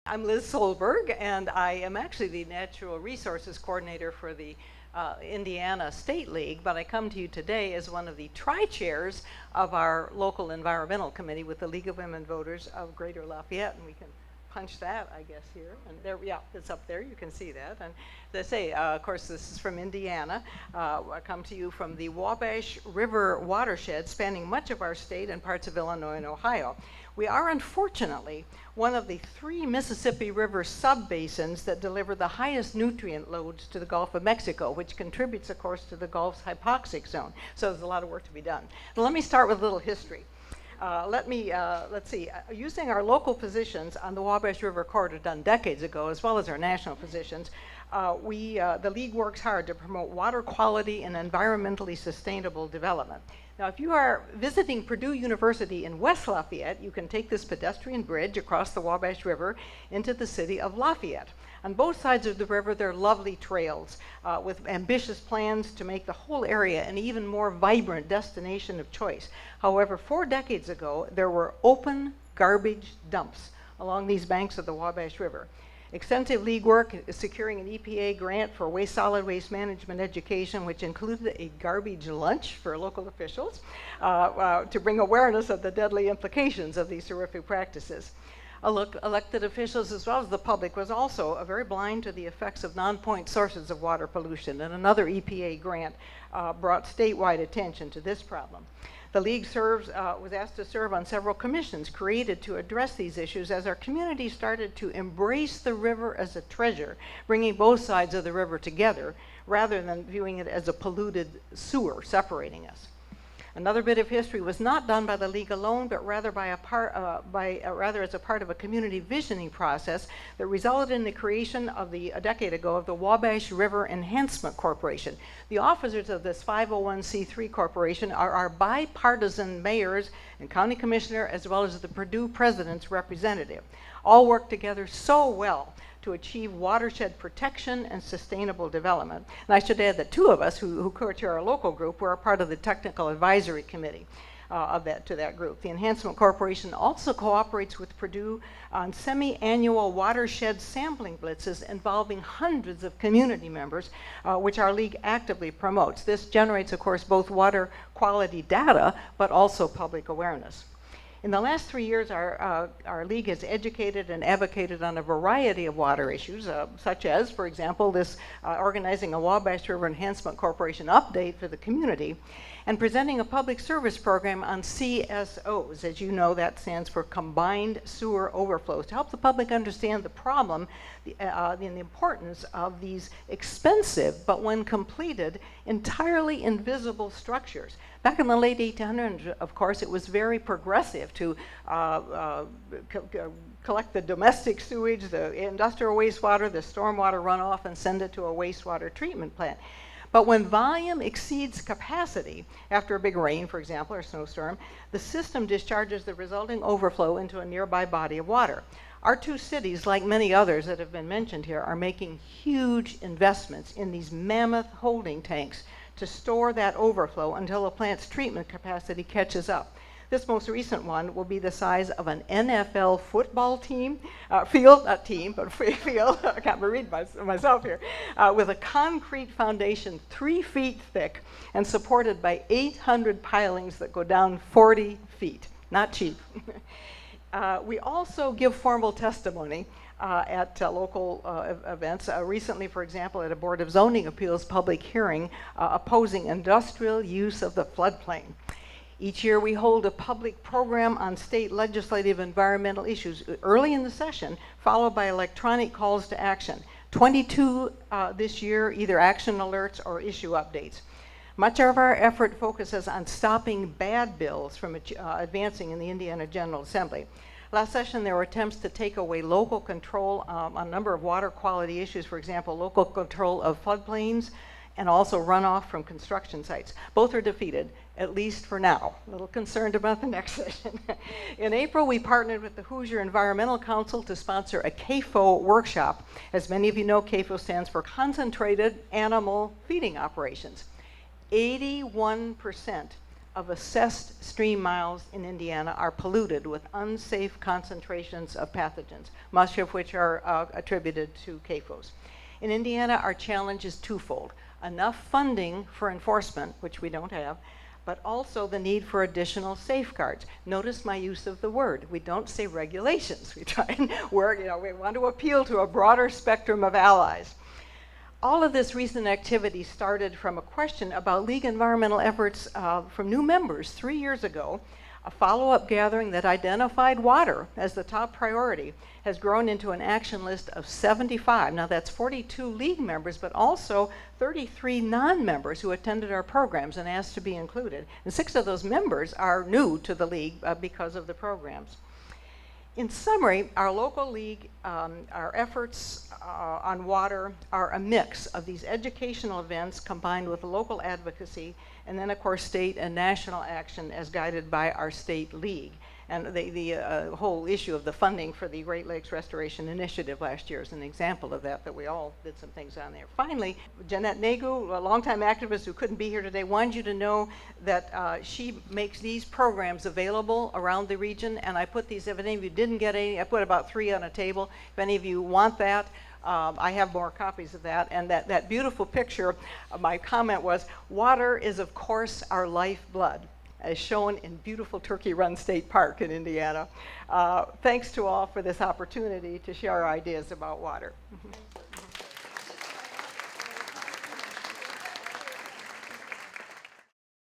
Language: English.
I'm Liz Solberg, and I am actually the Natural Resources Coordinator for the Indiana State League, but I come to you today as one of the tri-chairs of our local environmental committee with the League of Women Voters of Greater Lafayette, and we can punch that, I guess, here. And there, yeah, it's up there. You can see that. And as I say, of course, this is from Indiana. I come to you from the Wabash River watershed, spanning much of our state and parts of Illinois and Ohio. We are, unfortunately, one of the 3 Mississippi River subbasins that deliver the highest nutrient loads to the Gulf of Mexico, which contributes, of course, to the Gulf's hypoxic zone. So there's a lot of work to be done. Now, let me start with a little history. Let's see, using our local positions on the Wabash River corridor done decades ago, as well as our national positions, the League works hard to promote water quality and environmentally sustainable development. Now, if you are visiting Purdue University in West Lafayette, you can take this pedestrian bridge across the Wabash River into the city of Lafayette. On both sides of the river, there are lovely trails with ambitious plans to make the whole area an even more vibrant destination of choice. However, 4 decades ago, there were open garbage dumps along these banks of the Wabash River. Extensive League work is securing an EPA grant for solid waste management education, which included a garbage lunch for local officials to bring awareness of the deadly implications of these horrific practices. Elected officials as well as the public was also very blind to the effects of non-point sources of water pollution, and another EPA grant brought statewide attention to this problem. The League was asked to serve on several commissions created to address these issues as our community started to embrace the river as a treasure, bringing both sides of the river together rather than viewing it as a polluted sewer separating us. Another bit of history was not done by the League alone, but rather rather as a part of a community visioning process that resulted in the creation of a decade ago of the Wabash River Enhancement Corporation. The officers of this 501c3 corporation are our bipartisan mayors and county commissioner, as well as the Purdue president's representative. All work together so well to achieve watershed protection and sustainable development. And I should add that 2 of us who co-chair our local group were a part of the technical advisory committee to that group. The Enhancement Corporation also cooperates with Purdue on semi-annual watershed sampling blitzes involving hundreds of community members, which our League actively promotes. This generates, of course, both water quality data, but also public awareness. In the last 3 years, our League has educated and advocated on a variety of water issues, such as, for example, this organizing a Wabash River Enhancement Corporation update for the community, and presenting a public service program on CSOs. As you know, that stands for Combined Sewer Overflows, to help the public understand the problem and the importance of these expensive, but when completed, entirely invisible structures. Back in the late 1800s, of course, it was very progressive to collect the domestic sewage, the industrial wastewater, the stormwater runoff, and send it to a wastewater treatment plant. But when volume exceeds capacity, after a big rain, for example, or snowstorm, the system discharges the resulting overflow into a nearby body of water. Our 2 cities, like many others that have been mentioned here, are making huge investments in these mammoth holding tanks to store that overflow until the plant's treatment capacity catches up. This most recent one will be the size of an NFL football team, field, not team, but field, I can't read myself here, with a concrete foundation 3 feet thick and supported by 800 pilings that go down 40 feet. Not cheap. We also give formal testimony at local events. Recently, for example, at a Board of Zoning Appeals public hearing opposing industrial use of the floodplain. Each year we hold a public program on state legislative environmental issues early in the session, followed by electronic calls to action. 22 this year, either action alerts or issue updates. Much of our effort focuses on stopping bad bills from advancing in the Indiana General Assembly. Last session, there were attempts to take away local control on a number of water quality issues, for example, local control of floodplains and also runoff from construction sites. Both are defeated, at least for now. A little concerned about the next session. In April, we partnered with the Hoosier Environmental Council to sponsor a CAFO workshop. As many of you know, CAFO stands for Concentrated Animal Feeding Operations. 81% of assessed stream miles in Indiana are polluted with unsafe concentrations of pathogens, much of which are attributed to CAFOs. In Indiana, our challenge is twofold: enough funding for enforcement, which we don't have, but also the need for additional safeguards. Notice my use of the word. We don't say regulations. We try and work, we want to appeal to a broader spectrum of allies. All of this recent activity started from a question about league environmental efforts from new members 3 years ago. A follow-up gathering that identified water as the top priority has grown into an action list of 75. Now that's 42 league members, but also 33 non-members who attended our programs and asked to be included. And 6 of those members are new to the league because of the programs. In summary, our local league, our efforts on water are a mix of these educational events combined with local advocacy, and then of course state and national action as guided by our state league. And the whole issue of the funding for the Great Lakes Restoration Initiative last year is an example of that we all did some things on there. Finally, Jeanette Nagu, a longtime activist who couldn't be here today, wanted you to know that she makes these programs available around the region, and I put these, if any of you didn't get any, I put about 3 on a table. If any of you want that, I have more copies of that. And that beautiful picture, my comment was, water is of course our lifeblood, as shown in beautiful Turkey Run State Park in Indiana. Thanks to all for this opportunity to share our ideas about water.